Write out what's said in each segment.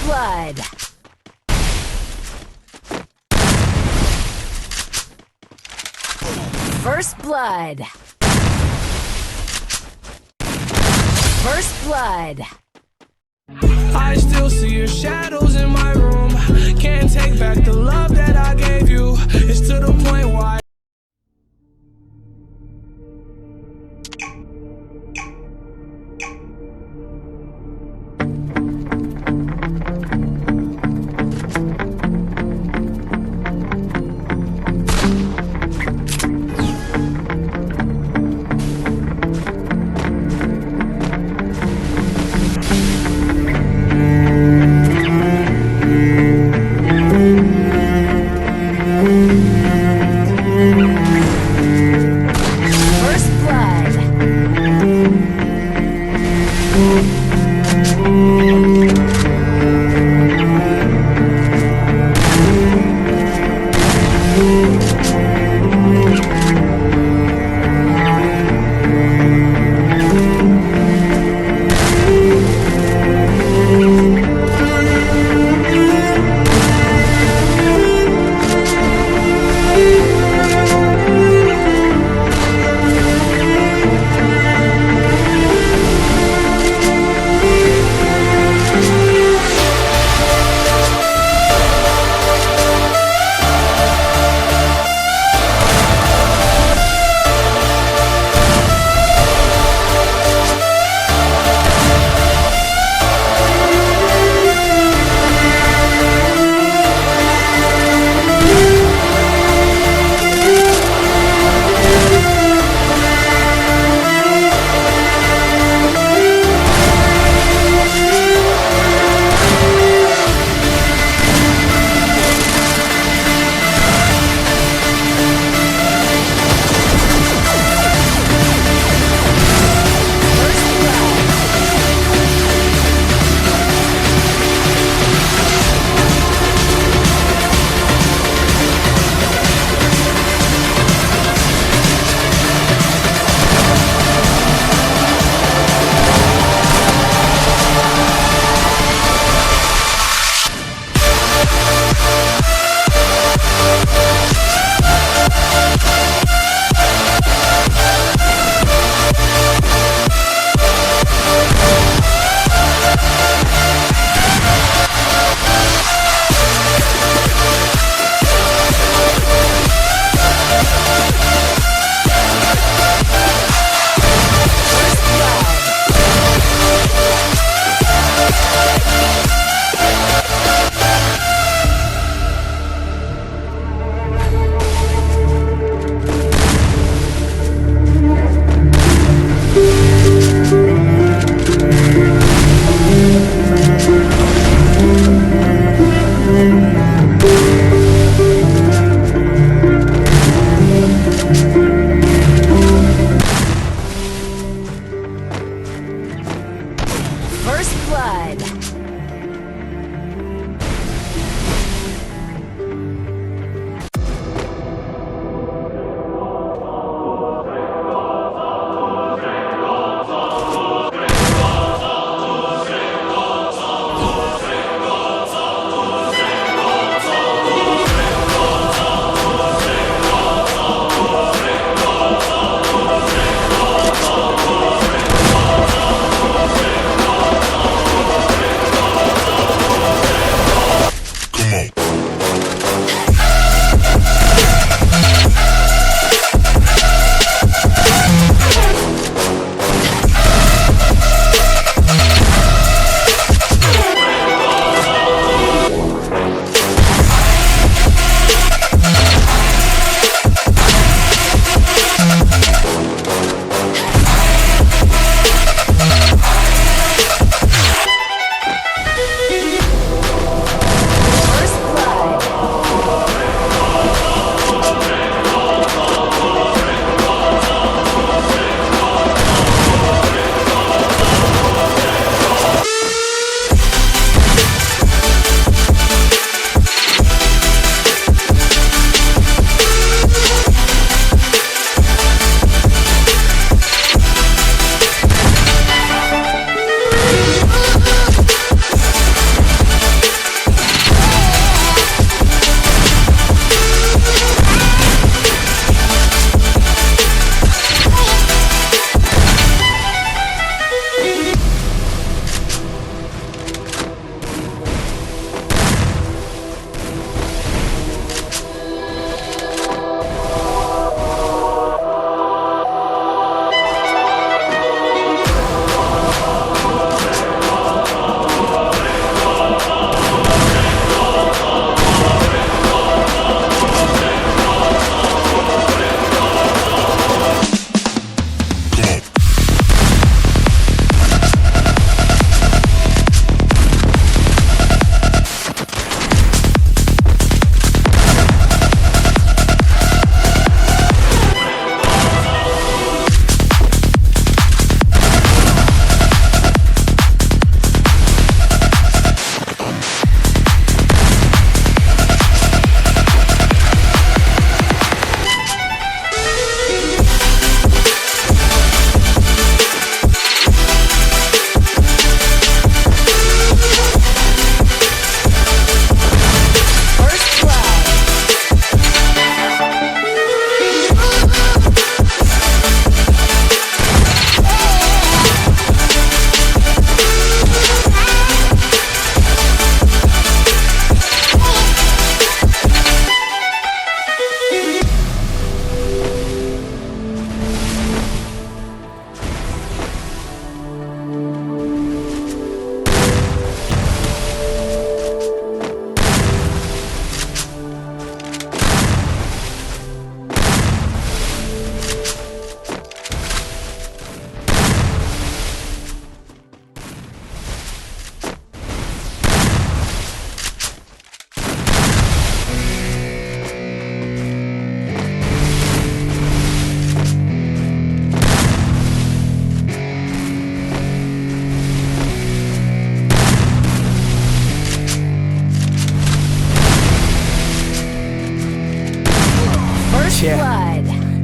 blood. First blood. First blood. I still see your shadows in my room. Can't take back the love that I gave you. It's to the point why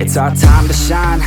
It's our time to shine.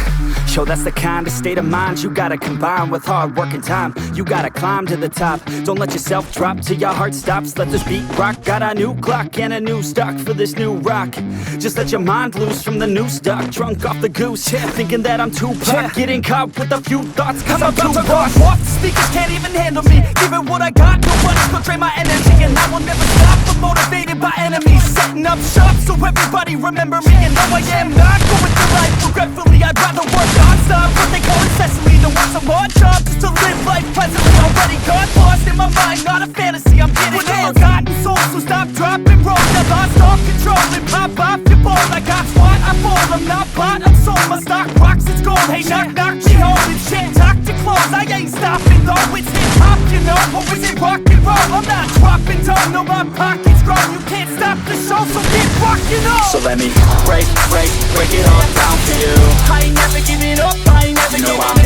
Yo, that's the kind of state of mind you gotta combine with hard work and time. You gotta climb to the top. Don't let yourself drop till your heart stops. Let this beat rock. Got a new clock and a new stock for this new rock. Just let your mind loose from the new stock. Drunk off the goose, yeah, thinking that I'm too pop. Getting caught with a few thoughts cause I'm too boss. Off the speakers can't even handle me. Give it what I got, nobody's gonna drain my energy. And I will never stop, I'm motivated by enemies. Setting up shop so everybody remember me. And though I am not going through life regretfully, I'd rather work non-stop, what they call incessantly, than work some more job just to live life pleasantly. Already got lost in my mind, not a fantasy, I'm getting with forgotten souls, so stop, drop, and roll. I lost all control and pop off your ball. I got squat, I fall, I'm not bought, I'm sold. My stock rocks, it's gold. Hey, knock, knock, me home and shit, talk to close. I ain't stopping though, it's hip-hop, you know. Or is it rock and roll? I'm not dropping down, no, my pocket's grown. You can't stop the show, so get rockin' on. So let me break it all down for you. I ain't never giving up, I ain't never giving up.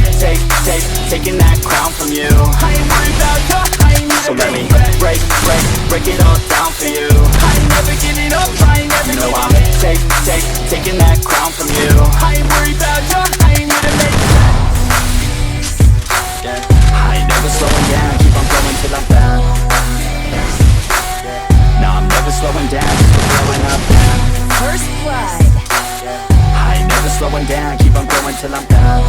Taking that crown from you. I ain't worried about you, I ain't never. So let me break it all down for you. I ain't never giving up, I ain't never giving up. Taking that crown from you. I ain't worried about you, I ain't never make it. Yeah. I ain't never slowing down, keep on going till I'm down. No, I'm never slowing down, just for blowing up now. First blood. I ain't never slowing down, keep on going till I'm down.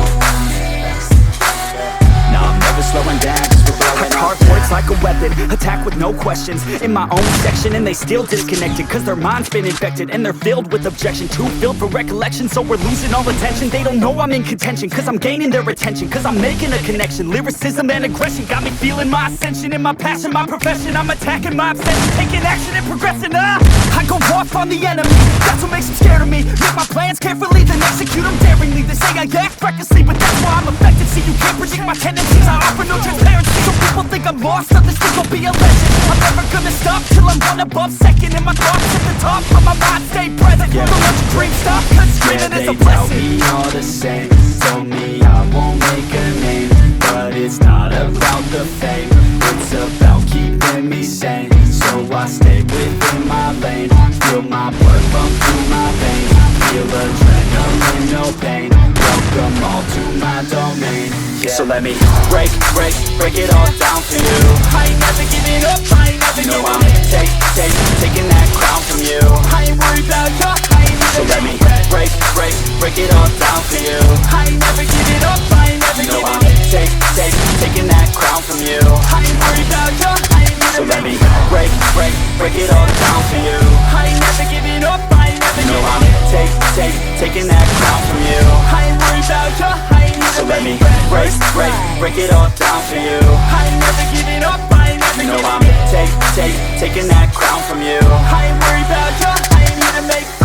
No, I'm never slowing down, just for blowing up. Hard words like a weapon, attack with no questions. In my own section and they still disconnected, cause their mind's been infected and they're filled with objection. Too filled for recollection, so we're losing all attention. They don't know I'm in contention, cause I'm gaining their attention. Cause I'm making a connection, lyricism and aggression got me feeling my ascension. In my passion, my profession, I'm attacking my obsession. Taking action and progressing, I go off on the enemy, that's what makes them scared of me. Make my plans carefully, then execute them daringly. They say I act recklessly, but that's why I'm effective. See, you can't predict my tendencies, I offer no transparency. So people think I'm lost, others think I'll be a legend. I'm never gonna stop till I'm one above second. And my thoughts at the top, but my mind stay present. Don't let your dreams stop, cause dreaming is a blessing. They tell me all the same, told me I won't make a name. But it's not about the fame, it's about keeping me sane. So I stay within my lane, feel my blood pump through my veins. Feel adrenaline, no pain, welcome all to my domain. Yeah. So let me break it all down for you. I ain't never giving up, I ain't never giving up. Taking that crown from you. I ain't worried about you, I ain't never. So let me break it all down for you. I ain't never giving up, I ain't never giving up. Taking that crown from you. I ain't worried about you, I ain't never. So let me break it all down for you. I ain't never giving up, I ain't never giving up. Taking that crown from you. I ain't worried about you, I ain't never. So let me break it all down for you. I ain't never giving up, I ain't never giving up. Taking that crown from you. I ain't worried about you, I ain't gonna make friends.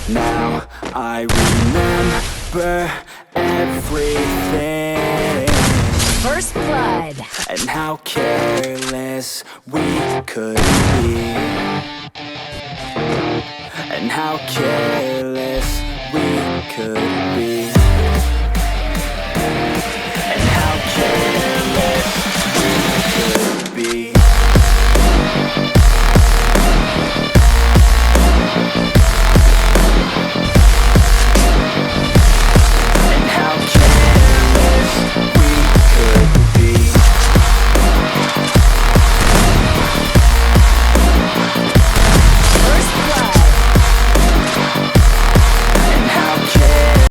Now I remember everything. First blood. And how careless we could be. And how careless we could